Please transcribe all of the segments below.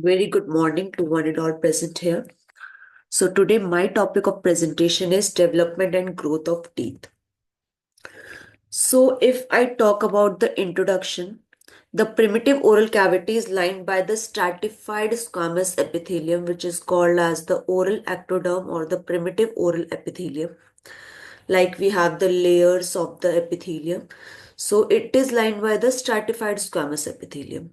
Very good morning to one and all present here. So today my topic of presentation is development and growth of teeth. So if I talk about the introduction, the primitive oral cavity is lined by the stratified squamous epithelium, which is called as the oral ectoderm or the primitive oral epithelium. Like we have the layers of the epithelium. So it is lined by the stratified squamous epithelium.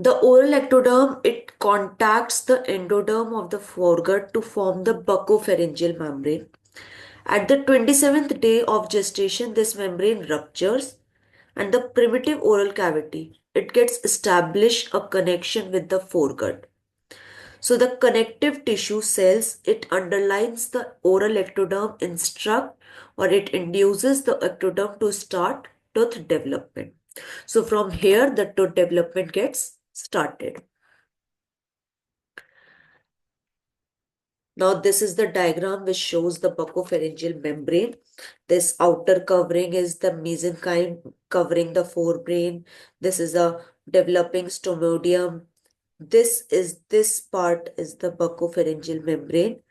The oral ectoderm, it contacts the endoderm of the foregut to form the buccopharyngeal membrane. At the 27th day of gestation, this membrane ruptures and the primitive oral cavity, it gets established a connection with the foregut. So the connective tissue cells, it underlines the oral ectoderm instruct or it induces the ectoderm to start tooth development. So from here, the tooth development gets started. Now, this is the diagram which shows the buccopharyngeal membrane. This outer covering is the mesenchyme covering the forebrain. This is a developing stomodium. This part is the buccopharyngeal membrane.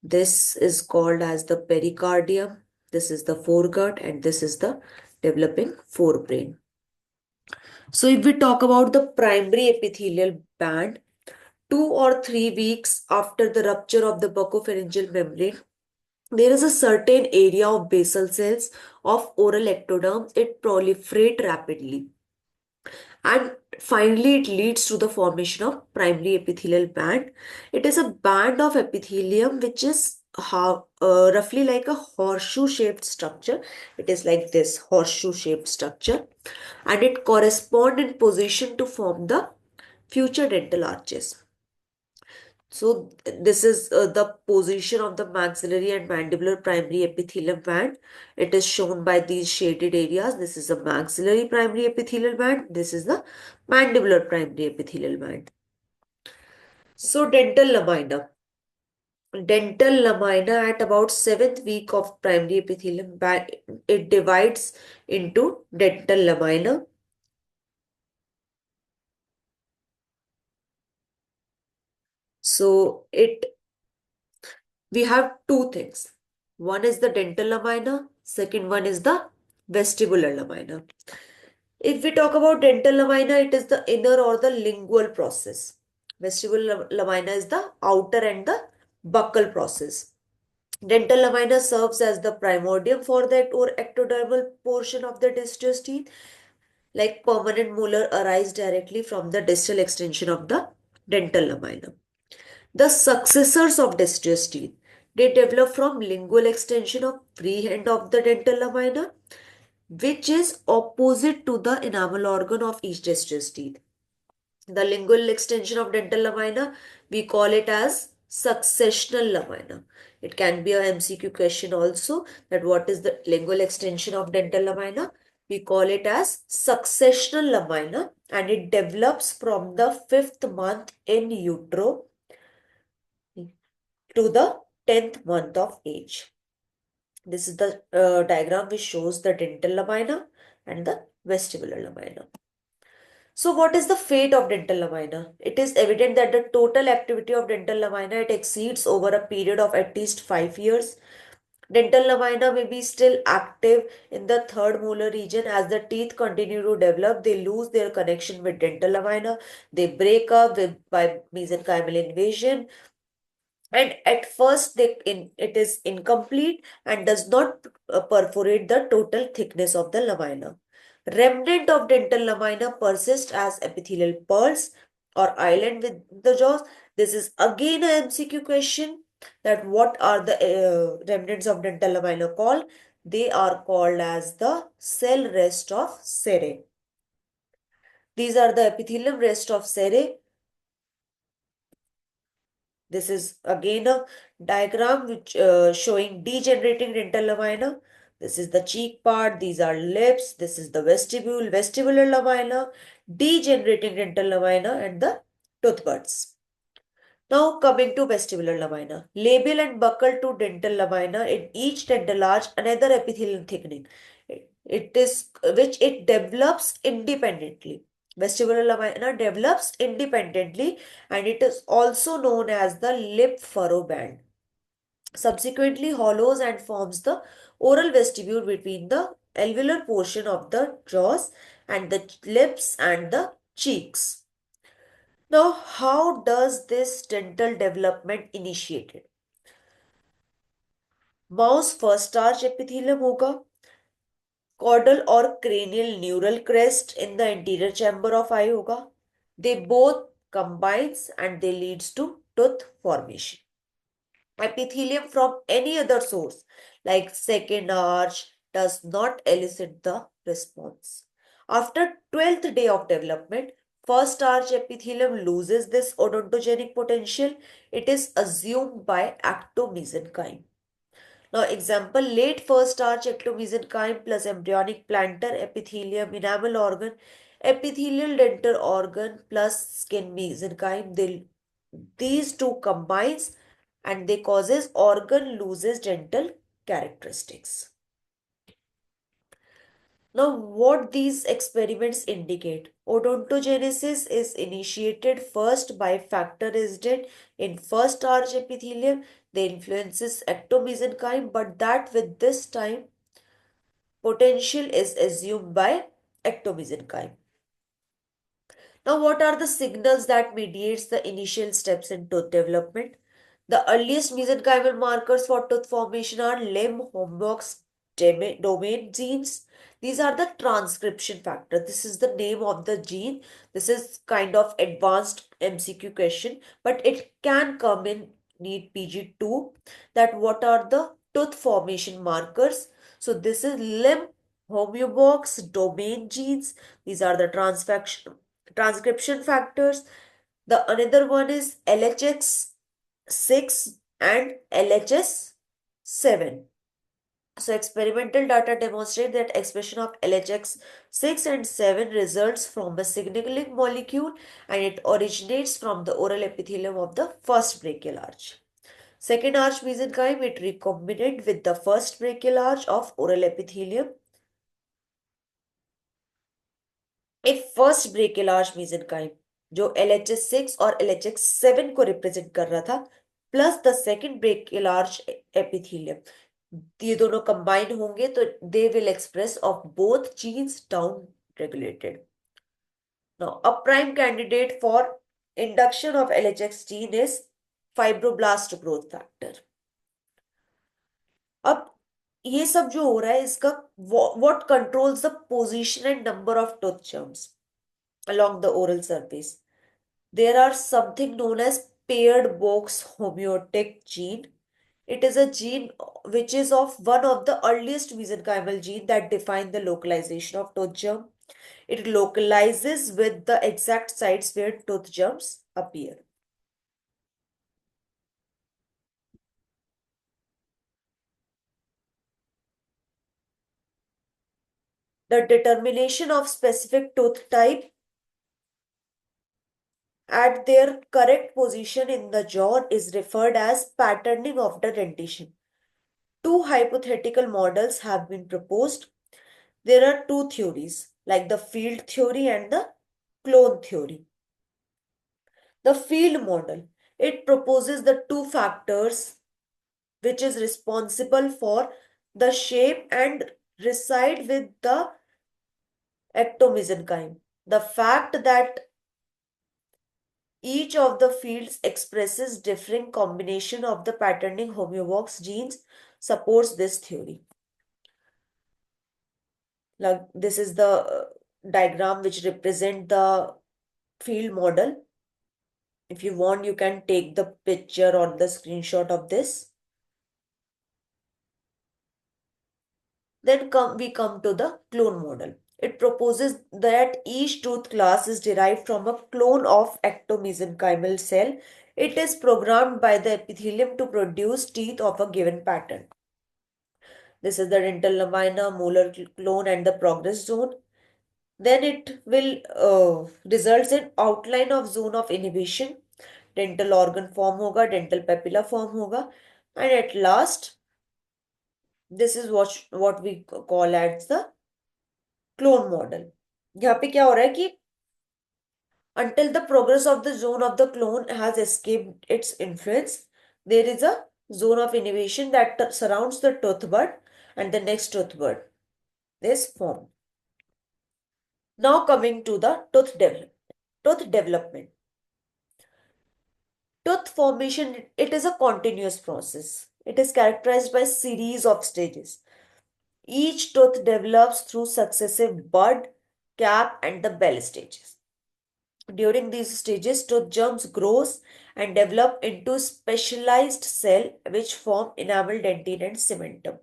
This is called as the pericardium. This is the foregut and this is the developing forebrain. So if we talk about the primary epithelial band, 2 or 3 weeks after the rupture of the buccopharyngeal membrane, there is a certain area of basal cells of oral ectoderm. It proliferate rapidly. And finally, it leads to the formation of primary epithelial band. It is a band of epithelium which is roughly like a horseshoe shaped structure. It is like this horseshoe shaped structure and it corresponds in position to form the future dental arches. So this is the position of the maxillary and mandibular primary epithelial band. It is shown by these shaded areas. This is the maxillary primary epithelial band. This is the mandibular primary epithelial band. So dental lamina. Dental lamina at about 7th week of primary epithelium band, it divides into dental lamina. So we have two things. One is the dental lamina, second one is the vestibular lamina. If we talk about dental lamina, it is the inner or the lingual process. Vestibular lamina is the outer and the buccal process. Dental lamina serves as the primordium for that or ectodermal portion of the distal teeth, like permanent molar arise directly from the distal extension of the dental lamina. The successors of distal teeth, they develop from lingual extension of free end of the dental lamina, which is opposite to the enamel organ of each distal teeth. The lingual extension of dental lamina, we call it as successional lamina. It can be a MCQ question also, that what is the lingual extension of dental lamina? We call it as successional lamina and it develops from the 5th month in utero to the 10th month of age. This is the diagram which shows the dental lamina and the vestibular lamina. So what is the fate of dental lamina? It is evident that the total activity of dental lamina, it exceeds over a period of at least 5 years. Dental lamina may be still active in the third molar region. As the teeth continue to develop, they lose their connection with dental lamina. They break up by mesenchymal invasion. And at first, it is incomplete and does not perforate the total thickness of the lamina. Remnant of dental lamina persist as epithelial pearls or island with the jaws. This is again a MCQ question, that what are the remnants of dental lamina called? They are called as the cell rest of Serre. These are the epithelium rest of Serre. This is again a diagram which showing degenerating dental lamina. This is the cheek part. These are lips. This is the vestibular lamina, degenerating dental lamina, and the tooth buds. Now coming to vestibular lamina. Labial and buccal to dental lamina in each dental arch another epithelial thickening. It is which it develops independently. Vestibular lamina develops independently and it is also known as the lip furrow band. Subsequently hollows and forms the oral vestibule between the alveolar portion of the jaws and the lips and the cheeks. Now, how does this dental development initiated? Mouse first arch epithelium होगा, caudal or cranial neural crest in the anterior chamber of eye होगा. They both combines and they leads to tooth formation. Epithelium from any other source like second arch does not elicit the response. After 12th day of development, first arch epithelium loses this odontogenic potential. It is assumed by actomesenchyme. Now, example, late first arch ectomesenchyme plus embryonic plantar epithelium enamel organ, epithelial dental organ plus skin mesenchyme. These two combines and they causes organ loses dental characteristics. Now, what these experiments indicate? Odontogenesis is initiated first by factor resident in first arch epithelium. They influences ectomesenchyme, but that with this time potential is assumed by ectomesenchyme. Now, what are the signals that mediates the initial steps in tooth development? The earliest mesenchymal markers for tooth formation are limb homeobox domain genes. These are the transcription factor. This is the name of the gene. This is kind of advanced MCQ question, but it can come in NEET PG2. That what are the tooth formation markers? So this is limb homeobox domain genes. These are the transcription factors. The another one is LHX6 and LHS7. So experimental data demonstrate that expression of LHX6 and 7 results from a signaling molecule and it originates from the oral epithelium of the first brachial arch. Second arch mesenchyme, it recombinate with the first brachial arch of oral epithelium. एक first brachial arch mesenchyme जो LHS6 और LHS7 को represent कर रहा था plus the second branchial arch epithelium ये दोनों combine होंगे तो they will express of both genes down regulated. Now, a prime candidate for induction of LHX gene is fibroblast growth factor. अब ये सब जो हो रहा है इसका what controls the position and number of tooth germs along the oral surface? There are something known as paired box homeotic gene. It is a gene which is of one of the earliest mesenchymal gene that define the localization of tooth germ. It localizes with the exact sites where tooth germs appear. The determination of specific tooth type at their correct position in the jaw is referred as patterning of the dentition. Two hypothetical models have been proposed. There are two theories, like the field theory and the clone theory. The field model, it proposes the two factors which is responsible for the shape and reside with the ectomesenchyme. The fact that each of the fields expresses different combination of the patterning homeobox genes supports this theory. Like this is the diagram which represent the field model. If you want, you can take the picture or the screenshot of this. Then we come to the clone model. It proposes that each tooth class is derived from a clone of ectomesenchymal cell. It is programmed by the epithelium to produce teeth of a given pattern. This is the dental lamina, molar clone and the progress zone. Then it will results in outline of zone of inhibition. Dental organ form होगा, dental papilla form होगा, and at last this is what we call as the clone model. यहाँ पे क्या हो रहा है कि Until the progress of the zone of the clone has escaped its influence, there is a zone of innervation that surrounds the tooth bud and the next tooth bud is formed. Now coming to the tooth development. Tooth formation, it is a continuous process. It is characterized by series of stages. Each tooth develops through successive bud, cap, and the bell stages. During these stages, tooth germs grows and develop into specialized cell which form enamel dentin and cementum.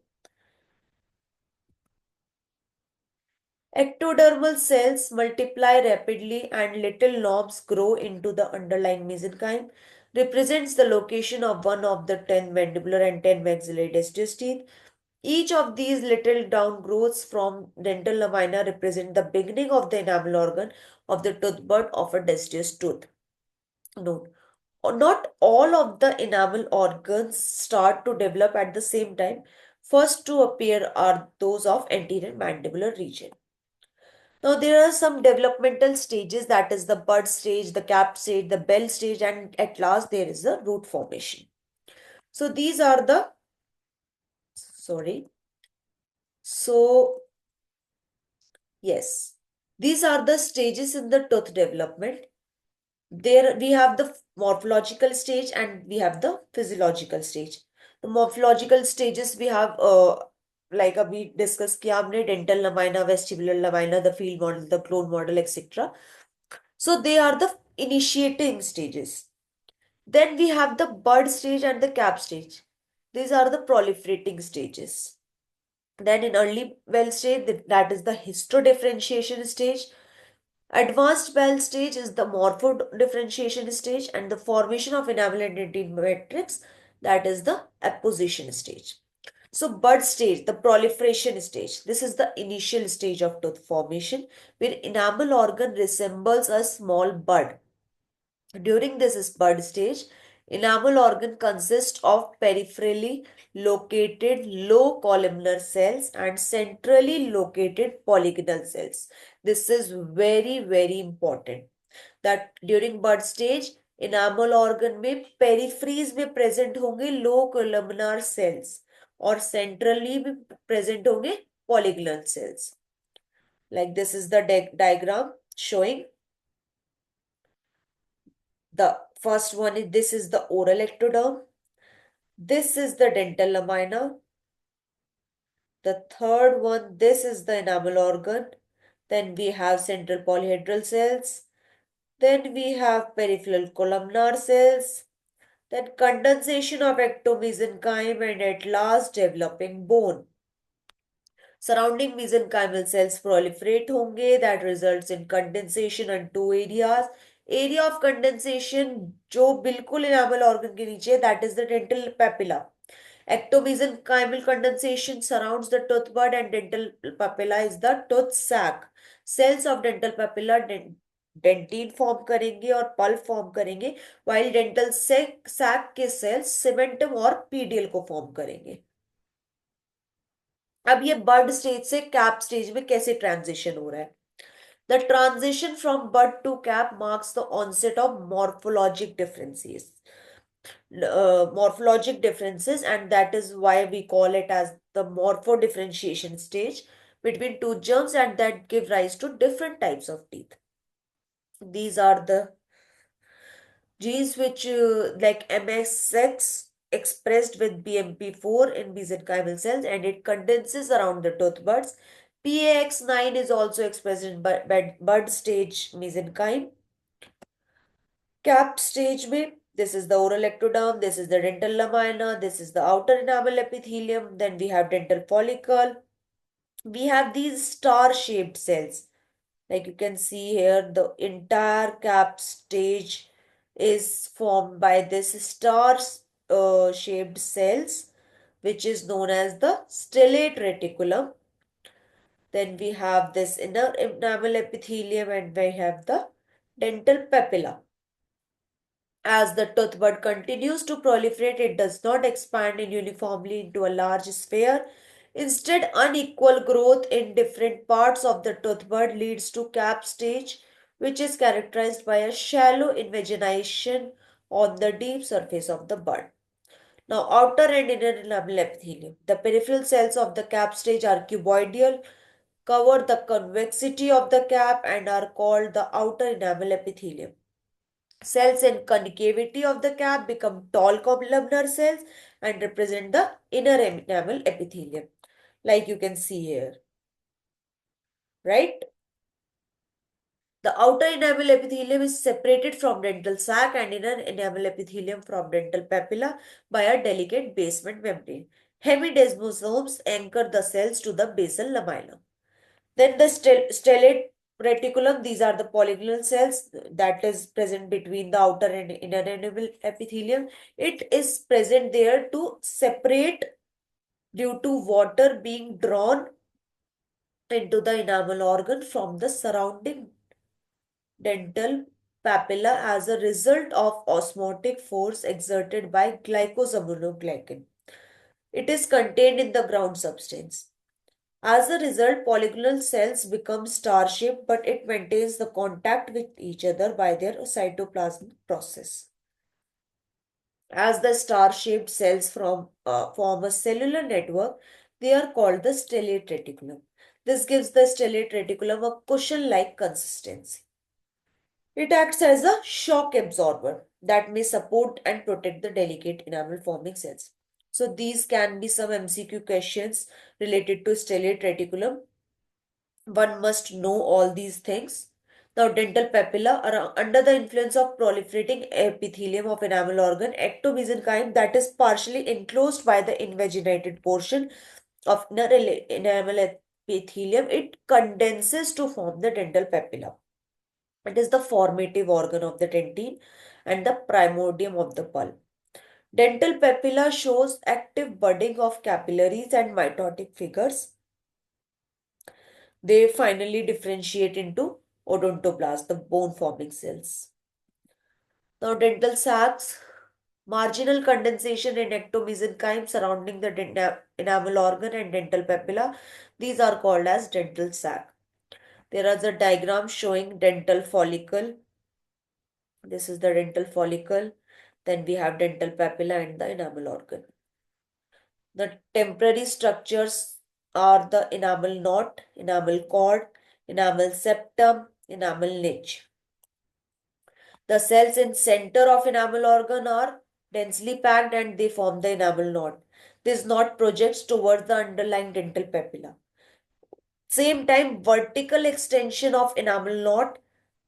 Ectodermal cells multiply rapidly and little knobs grow into the underlying mesenchyme, represents the location of one of the 10 mandibular and 10 maxillary deciduous teeth. Each of these little downgrowths from dental lamina represent the beginning of the enamel organ of the tooth bud of a deciduous tooth. Note, not all of the enamel organs start to develop at the same time. First to appear are those of anterior mandibular region. Now, there are some developmental stages, that is the bud stage, the cap stage, the bell stage, and at last there is the root formation. So, these are the, sorry. So, yes, these are the stages in the tooth development. There we have the morphological stage and we have the physiological stage. The morphological stages we have like we discussed किया हमने dental lamina, vestibular lamina, the field model, the clone model, etc. So they are the initiating stages. Then we have the bud stage and the cap stage. These are the proliferating stages. Then in early bell stage, that is the histodifferentiation stage. Advanced bell stage is the morpho differentiation stage, and the formation of enamel identity matrix, that is the apposition stage. So bud stage, the proliferation stage, this is the initial stage of tooth formation where enamel organ resembles a small bud. During this bud stage, enamel organ consists of peripherally located low columnar cells and centrally located polygonal cells. This is very, very important that during bud stage, enamel organ में peripheries में present होंगे low columnar cells और centrally भी present होंगे polygonal cells. Like this is the diagram showing the first one is this is the oral ectoderm. This is the dental lamina. The third one, this is the enamel organ. Then we have central polyhedral cells. Then we have peripheral columnar cells. Then condensation of ectomesenchyme and at last developing bone. Surrounding mesenchymal cells proliferate होंगे that results in condensation on two areas. Area of condensation जो बिल्कुल enamel organ के नीचे that is the dental papilla. Ectomesenchymal condensation surrounds the tooth bud and dental papilla is the tooth sac. Cells of dental papilla dentin form करेंगे और pulp form करेंगे while dental sac के cells cementum और pedial को form करेंगे. अब ये bud stage से कैप स्टेज में कैसे ट्रांजिशन हो रहा है. The transition from bud to cap marks the onset of morphologic differences, and that is why we call it as the morpho differentiation stage between tooth germs, and that give rise to different types of teeth. These are the genes which like MSX expressed with BMP4 in mesenchymal cells and it condenses around the tooth buds. PAX9 is also expressed in bud stage mesenchyme. Cap stage में, this is the oral ectoderm, this is the dental lamina, this is the outer enamel epithelium, then we have dental follicle. We have these star-shaped cells. Like you can see here, the entire cap stage is formed by this star shaped cells, which is known as the stellate reticulum. Then we have this inner enamel epithelium and we have the dental papilla. As the tooth bud continues to proliferate, it does not expand uniformly into a large sphere. Instead, unequal growth in different parts of the tooth bud leads to cap stage, which is characterized by a shallow invagination on the deep surface of the bud. Now, outer and inner enamel epithelium. The peripheral cells of the cap stage are cuboidal, cover the convexity of the cap, and are called the outer enamel epithelium. Cells in concavity of the cap become tall columnar cells and represent the inner enamel epithelium, like you can see here, right? The outer enamel epithelium is separated from dental sac and inner enamel epithelium from dental papilla by a delicate basement membrane. Hemidesmosomes anchor the cells to the basal lamina. Then the stellate reticulum, these are the polygonal cells that is present between the outer and inner enamel epithelium. It is present there to separate due to water being drawn into the enamel organ from the surrounding dental papilla as a result of osmotic force exerted by glycosaminoglycan. It is contained in the ground substance. As a result, polygonal cells become star-shaped, but it maintains the contact with each other by their cytoplasmic process. As the star-shaped cells form a cellular network, they are called the stellate reticulum. This gives the stellate reticulum a cushion-like consistency. It acts as a shock absorber that may support and protect the delicate enamel forming cells. So these can be some MCQ questions related to stellate reticulum. One must know all these things. Now, dental papilla are under the influence of proliferating epithelium of enamel organ, ectomesenchyme, that is partially enclosed by the invaginated portion of inner enamel epithelium. It condenses to form the dental papilla. It is the formative organ of the dentine and the primordium of the pulp. Dental papilla shows active budding of capillaries and mitotic figures. They finally differentiate into odontoblasts, the bone forming cells. Now, dental sacs, marginal condensation in ectomesenchyme surrounding the enamel organ and dental papilla. These are called as dental sac. There is a diagram showing dental follicle. This is the dental follicle. Then we have dental papilla and the enamel organ. The temporary structures are the enamel knot, enamel cord, enamel septum, enamel niche. The cells in center of enamel organ are densely packed and they form the enamel knot. This knot projects towards the underlying dental papilla. Same time, vertical extension of enamel knot,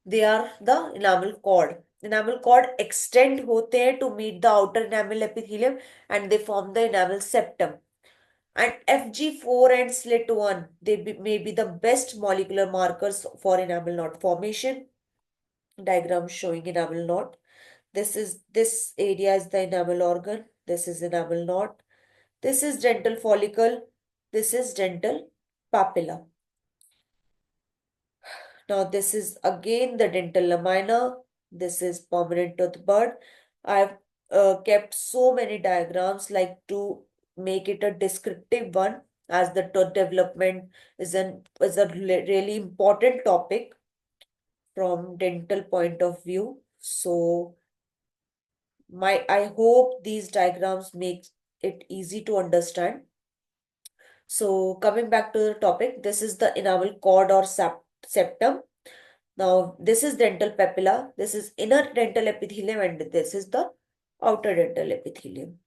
they are the enamel cord. Enamel cord extend होते हैं to meet the outer enamel epithelium and they form the enamel septum. And FG4 and SLIT1, may be the best molecular markers for enamel knot formation. Diagram showing enamel knot. This area is the enamel organ. This is enamel knot. This is dental follicle. This is dental papilla. Now this is again the dental lamina. This is permanent tooth bud. I've kept so many diagrams like to make it a descriptive one as the tooth development is a really important topic from dental point of view. So I hope these diagrams make it easy to understand. So coming back to the topic, this is the enamel cord or septum. Now this is dental papilla, this is inner dental epithelium, and this is the outer dental epithelium.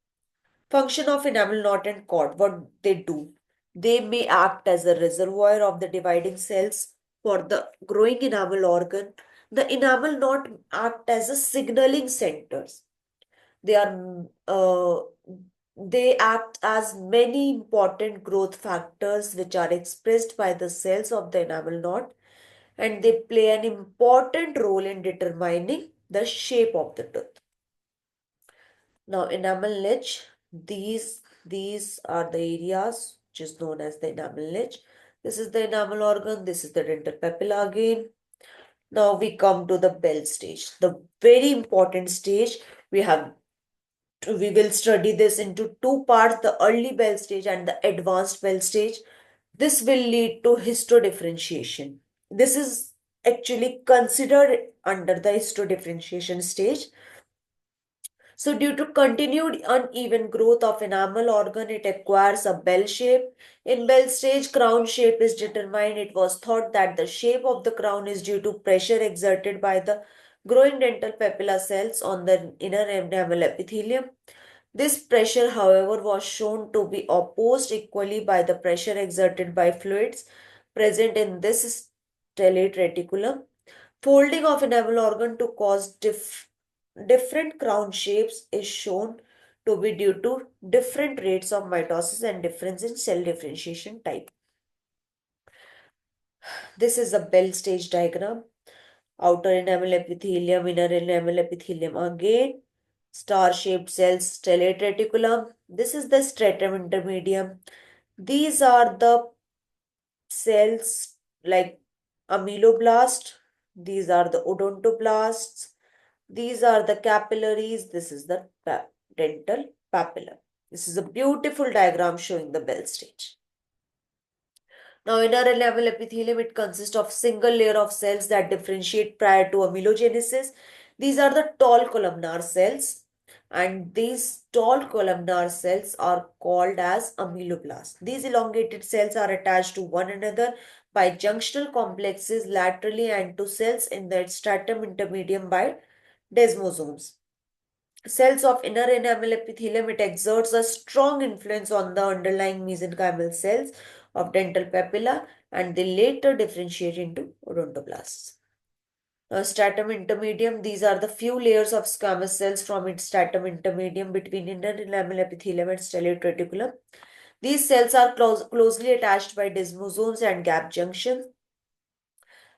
Function of enamel knot and cord, what they do. They may act as a reservoir of the dividing cells for the growing enamel organ. The enamel knot act as a signaling centers. They are they act as many important growth factors which are expressed by the cells of the enamel knot, and they play an important role in determining the shape of the tooth. Now, enamel niche, these are the areas which is known as the enamel niche. This is the enamel organ, this is the dental papilla again. Now we come to the bell stage, the very important stage. We will study this into two parts, the early bell stage and the advanced bell stage. This will lead to histodifferentiation. This is actually considered under the histodifferentiation stage. So due to continued uneven growth of enamel organ, it acquires a bell shape. In bell stage, crown shape is determined. It was thought that the shape of the crown is due to pressure exerted by the growing dental papilla cells on the inner enamel epithelium. This pressure, however, was shown to be opposed equally by the pressure exerted by fluids present in this stellate reticulum. Folding of enamel organ to cause different crown shapes is shown to be due to different rates of mitosis and difference in cell differentiation type. This is a Bell stage diagram. Outer enamel epithelium, inner enamel epithelium again. Star-shaped cells, stellate reticulum. This is the stratum intermedium. These are the cells like ameloblast. These are the odontoblasts. These are the capillaries. This is the dental papilla. This is a beautiful diagram showing the Bell stage. Now, inner enamel epithelium, it consists of single layer of cells that differentiate prior to amelogenesis. These are the tall columnar cells, and these tall columnar cells are called as ameloblasts. These elongated cells are attached to one another by junctional complexes laterally and to cells in the stratum intermedium by desmosomes. Cells of inner enamel epithelium, it exerts a strong influence on the underlying mesenchymal cells of dental papilla and they later differentiate into odontoblasts. Stratum intermedium, these are the few layers of squamous cells from its stratum intermedium between inner enamel epithelium and stellate reticulum. These cells are closely attached by desmosomes and gap junctions.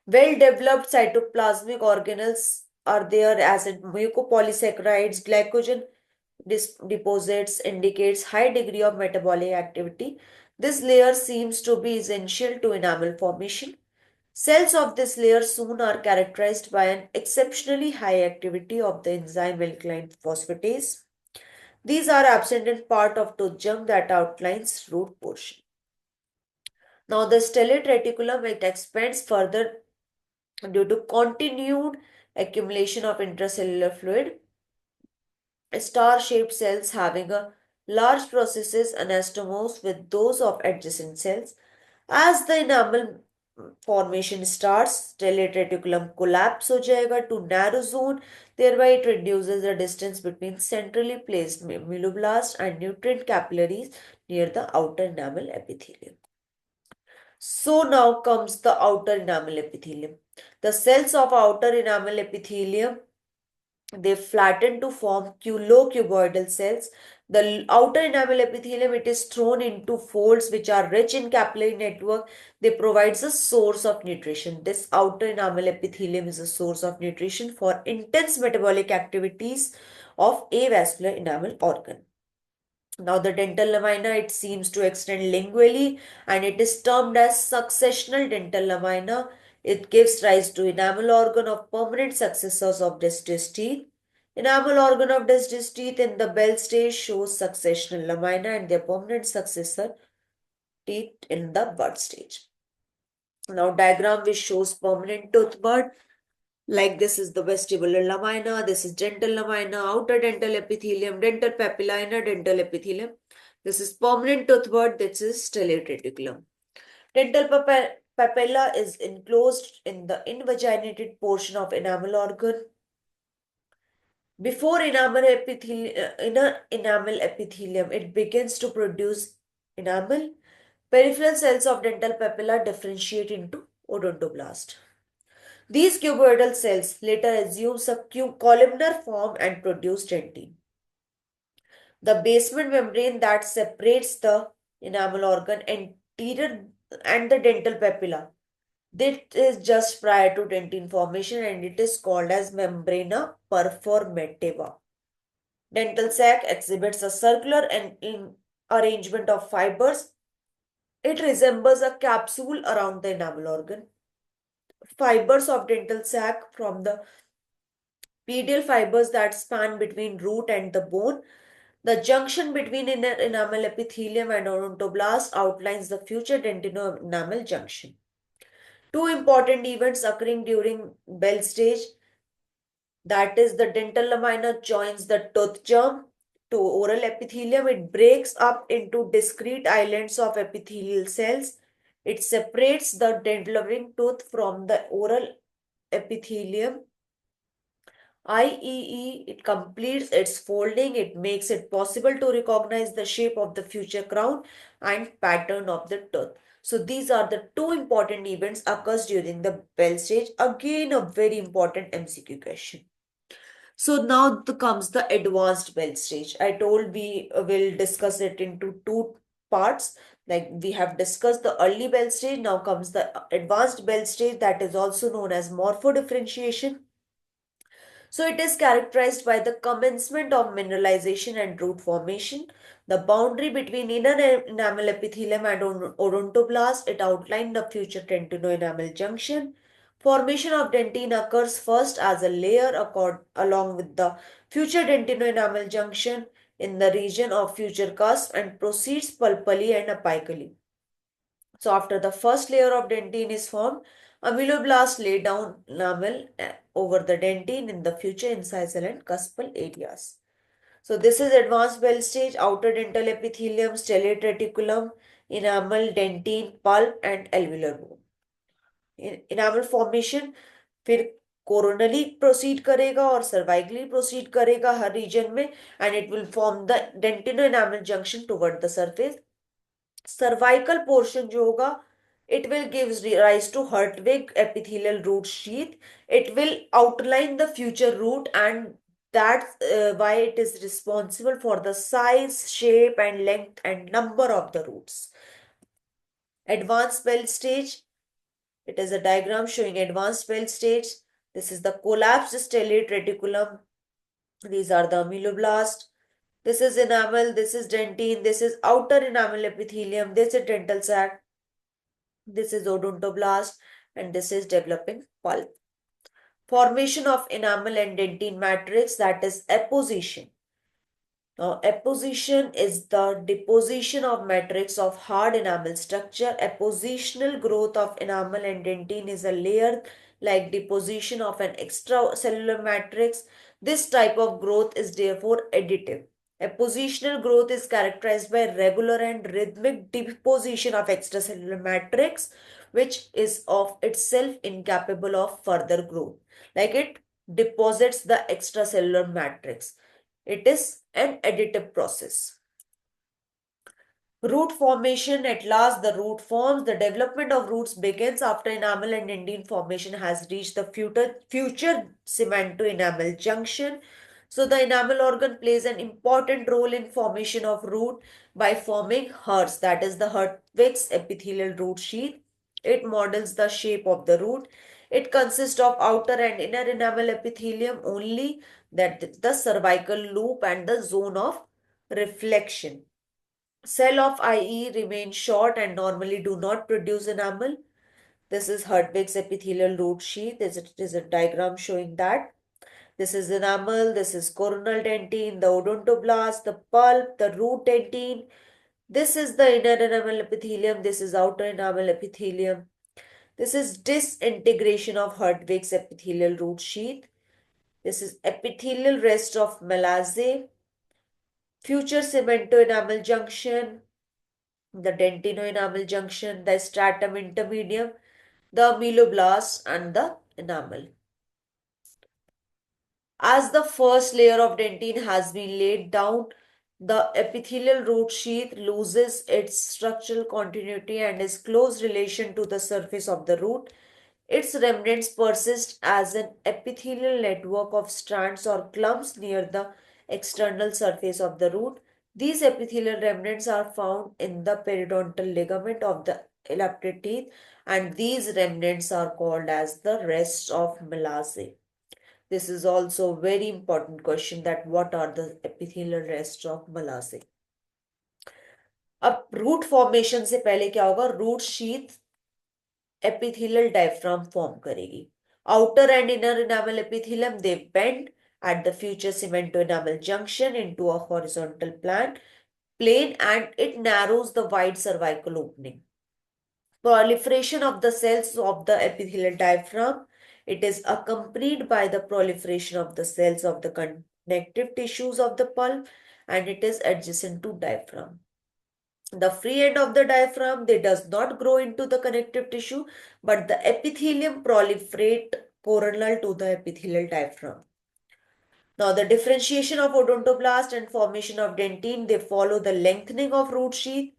Well-developed cytoplasmic organelles are there as in mucopolysaccharides, glycogen deposits indicates high degree of metabolic activity. This layer seems to be essential to enamel formation. Cells of this layer soon are characterized by an exceptionally high activity of the enzyme alkaline phosphatase. These are absent in part of tooth gum that outlines root portion. Now the stellate reticulum, it expands further due to continued accumulation of intracellular fluid. Star-shaped cells having a large processes anastomose with those of adjacent cells. As the enamel formation starts, stellate reticulum collapse हो जाएगा to narrow zone, thereby it reduces the distance between centrally placed meloblast and nutrient capillaries near the outer enamel epithelium. So now comes the outer enamel epithelium. The cells of outer enamel epithelium, they flatten to form low-cuboidal cells. The outer enamel epithelium, it is thrown into folds which are rich in capillary network. They provides a source of nutrition. This outer enamel epithelium is a source of nutrition for intense metabolic activities of avascular enamel organ. Now the dental lamina, it seems to extend lingually and it is termed as successional dental lamina. It gives rise to enamel organ of permanent successors of deciduous teeth. Enamel organ of deciduous teeth in the Bell stage shows successional lamina and their permanent successor teeth in the bud stage. Now diagram which shows permanent tooth bud. Like this is the vestibular lamina, this is dental lamina, outer dental epithelium, dental papilla, inner dental epithelium. This is permanent tooth bud, this is stellate reticulum. Dental papilla is enclosed in the invaginated portion of enamel organ. Before inner enamel epithelium, it begins to produce enamel. Peripheral cells of dental papilla differentiate into odontoblast. These cuboidal cells later assume a columnar form and produce dentine. The basement membrane that separates the enamel organ anterior and the dental papilla. This is just prior to dentine formation and it is called as membrana performativa. Dental sac exhibits a circular arrangement of fibers. It resembles a capsule around the enamel organ. Fibers of dental sac from the pedial fibers that span between root and the bone. The junction between inner enamel epithelium and odontoblast outlines the future dentino-enamel junction. Two important events occurring during Bell stage, that is the dental lamina joins the tooth germ to oral epithelium. It breaks up into discrete islands of epithelial cells. It separates the developing tooth from the oral epithelium. IEE, it completes its folding. It makes it possible to recognize the shape of the future crown and pattern of the tooth. So these are the two important events occurs during the Bell stage. Again, a very important MCQ question. So now comes the advanced Bell stage. I told we will discuss it into two parts. Like we have discussed the early Bell stage. Now comes the advanced Bell stage, that is also known as morphodifferentiation. So it is characterized by the commencement of mineralization and root formation. The boundary between inner enamel epithelium and odontoblast, it outlined the future dentino-enamel junction. Formation of dentine occurs first as a layer along with the future dentino-enamel junction in the region of future cusp and proceeds pulpally and apically. So after the first layer of dentine is formed, ameloblast lay down enamel over the dentine in the future incisal and cuspal areas. So this is advanced Bell stage, outer dental epithelium, stellate reticulum, enamel, dentine, pulp and alveolar bone. Enamel formation फिर coronally proceed करेगा और cervically proceed करेगा हर region में, and it will form the dentino-enamel junction toward the surface. Cervical portion जो होगा, it will gives rise to Hertwig epithelial root sheath. It will outline the future root, and that's why it is responsible for the size, shape and length and number of the roots. Advanced Bell stage, it is a diagram showing advanced Bell stage. This is the collapsed stellate reticulum. These are the ameloblast. This is enamel, this is dentine, this is outer enamel epithelium, this is dental sac, this is odontoblast, and this is developing pulp. Formation of enamel and dentine matrix, that is apposition. Now, apposition is the deposition of matrix of hard enamel structure. Appositional growth of enamel and dentine is a layer like deposition of an extracellular matrix. This type of growth is therefore additive. Appositional growth is characterized by regular and rhythmic deposition of extracellular matrix, which is of itself incapable of further growth. Like it deposits the extracellular matrix. It is an additive process. Root formation, at last the root forms. The development of roots begins after enamel and dentine formation has reached the future cemento-enamel junction. So the enamel organ plays an important role in formation of root by forming HERS, that is the Hertwig's epithelial root sheath. It models the shape of the root. It consists of outer and inner enamel epithelium only, that the cervical loop and the zone of reflection. Cell of IE remain short and normally do not produce enamel. This is Hertwig's epithelial root sheath. It is a diagram showing that. This is enamel, this is coronal dentine, the odontoblast, the pulp, the root dentine. This is the inner enamel epithelium, this is outer enamel epithelium. This is disintegration of Hertwig's epithelial root sheath. This is epithelial rest of Malasse, future cemento-enamel junction, the dentino-enamel junction, the stratum intermedium, the ameloblast and the enamel. As the first layer of dentine has been laid down, the epithelial root sheath loses its structural continuity and is close relation to the surface of the root. Its remnants persist as an epithelial network of strands or clumps near the external surface of the root. These epithelial remnants are found in the periodontal ligament of the elaplate teeth, and these remnants are called as the rest of Malasse. This is also a very important question, that what are the epithelial rests of Malasse. अब root formation से पहले क्या होगा, root sheath epithelial diaphragm form करेगी. Outer and inner enamel epithelium, they bend at the future cemento-enamel junction into a horizontal plane and it narrows the wide cervical opening. Proliferation of the cells of the epithelial diaphragm. It is accompanied by the proliferation of the cells of the connective tissues of the pulp, and it is adjacent to diaphragm. The free end of the diaphragm, they does not grow into the connective tissue, but the epithelium proliferate coronal to the epithelial diaphragm. Now, the differentiation of odontoblast and formation of dentine, they follow the lengthening of root sheath.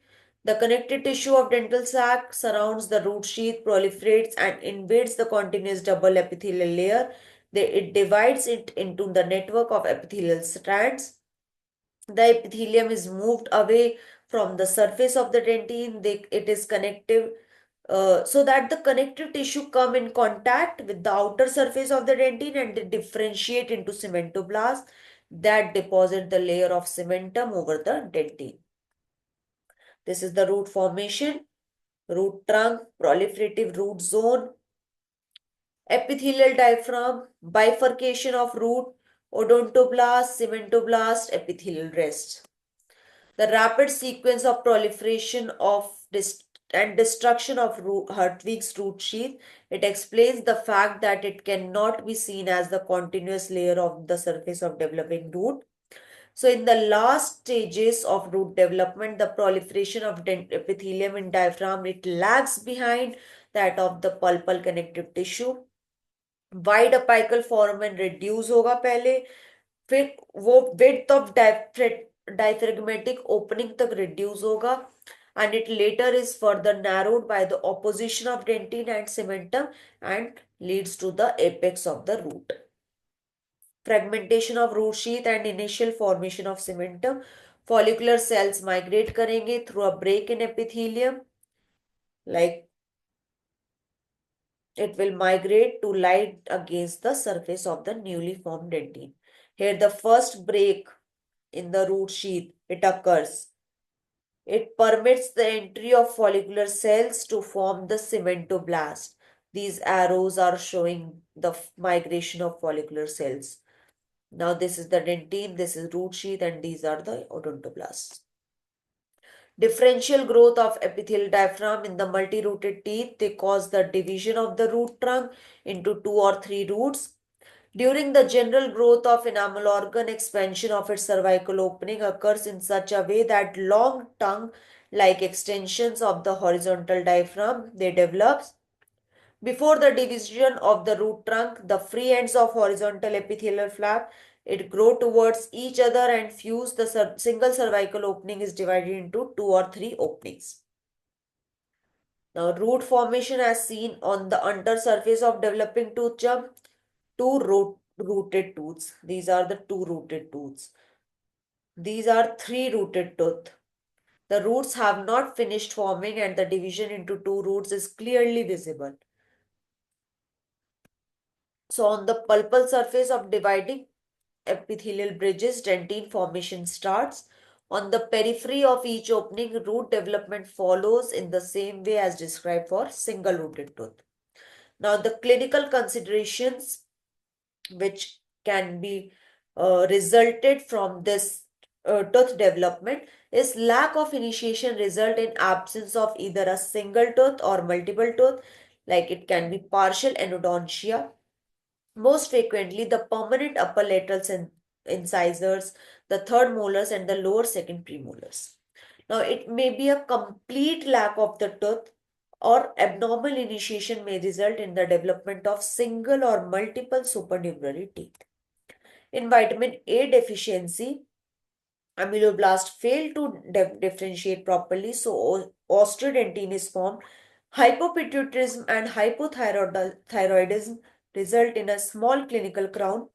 The connective tissue of dental sac surrounds the root sheath, proliferates and invades the continuous double epithelial layer. It divides it into the network of epithelial strands. The epithelium is moved away from the surface of the dentine. It is connective, so that the connective tissue come in contact with the outer surface of the dentine and they differentiate into cementoblast that deposit the layer of cementum over the dentine. This is the root formation, root trunk, proliferative root zone, epithelial diaphragm, bifurcation of root, odontoblast, cementoblast, epithelial rest. The rapid sequence of proliferation of and destruction of Hartwig's root sheath, it explains the fact that it cannot be seen as the continuous layer of the surface of developing root. So in the last stages of root development, the proliferation of epithelium in diaphragm, it lags behind that of the pulpal connective tissue. Wide apical foramen reduce होगा पहले, फिर वो width of diaphragmatic opening तक reduce होगा, and it later is further narrowed by the opposition of dentine and cementum and leads to the apex of the root. Fragmentation of root sheath and initial formation of cementum. Follicular cells migrate करेंगे through a break in epithelium, like it will migrate to lie against the surface of the newly formed dentine. Here the first break in the root sheath, it occurs. It permits the entry of follicular cells to form the cementoblast. These arrows are showing the migration of follicular cells. Now this is the dentine, this is root sheath, and these are the odontoblasts. Differential growth of epithelial diaphragm in the multi-rooted teeth, they cause the division of the root trunk into 2 or 3 roots. During the general growth of enamel organ, expansion of its cervical opening occurs in such a way that long tongue-like extensions of the horizontal diaphragm, they develop. Before the division of the root trunk, the free ends of horizontal epithelial flap, it grow towards each other and fuse. The single cervical opening is divided into 2 or 3 openings. Now, root formation as seen on the undersurface of developing tooth gum, rooted tooths. These are the 2 rooted tooths. These are 3 rooted tooth. The roots have not finished forming and the division into 2 roots is clearly visible. So on the pulpal surface of dividing epithelial bridges, dentine formation starts. On the periphery of each opening, root development follows in the same way as described for single-rooted tooth. Now, the clinical considerations which can be resulted from this tooth development is lack of initiation result in absence of either a single tooth or multiple tooth, like it can be partial endodontia. Most frequently, the permanent upper lateral incisors, the third molars, and the lower second premolars. Now, it may be a complete lack of the tooth, or abnormal initiation may result in the development of single or multiple supernumerary teeth. In vitamin A deficiency, ameloblast fail to differentiate properly, so osteodentine is formed. Hypopituitarism and hypothyroidism result in a small clinical crown.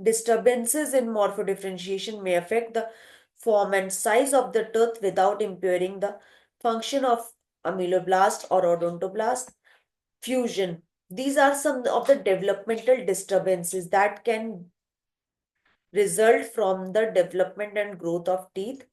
Disturbances in morphodifferentiation may affect the form and size of the tooth without impairing the function of ameloblast or odontoblast. Fusion. These are some of the developmental disturbances that can result from the development and growth of teeth.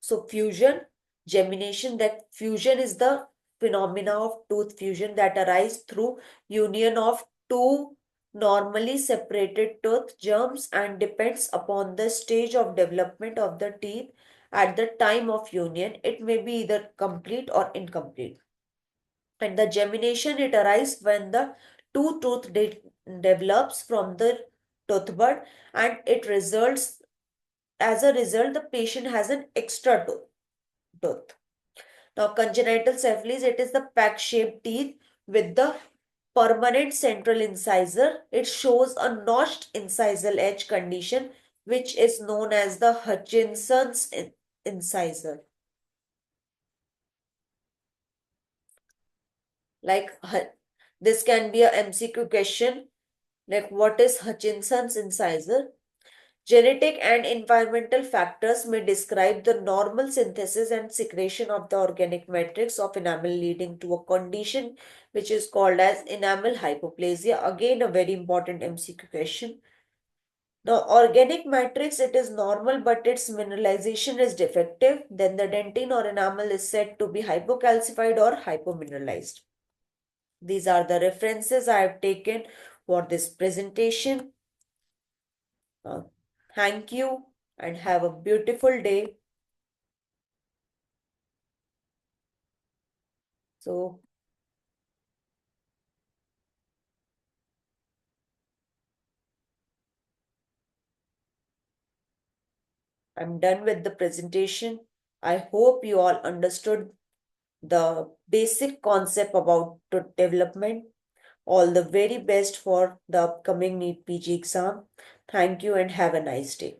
So fusion, gemination, that fusion is the phenomena of tooth fusion that arise through union of two normally separated tooth germs and depends upon the stage of development of the teeth at the time of union. It may be either complete or incomplete. And the gemination, it arises when the two tooth develops from the tooth bud, and it results, as a result, the patient has an extra tooth. Now, congenital cephalies, it is the pack-shaped teeth with the permanent central incisor. It shows a notched incisal edge condition, which is known as the Hutchinson's incisor. Like, this can be a MCQ question, like what is Hutchinson's incisor? Genetic and environmental factors may describe the normal synthesis and secretion of the organic matrix of enamel, leading to a condition which is called as enamel hypoplasia. Again, a very important MCQ question. Now, organic matrix, it is normal, but its mineralization is defective. Then the dentine or enamel is said to be hypocalcified or hypomineralized. These are the references I have taken for this presentation. Thank you and have a beautiful day. So, I'm done with the presentation. I hope you all understood the basic concept about development. All the very best for the upcoming NEET PG exam. Thank you and have a nice day.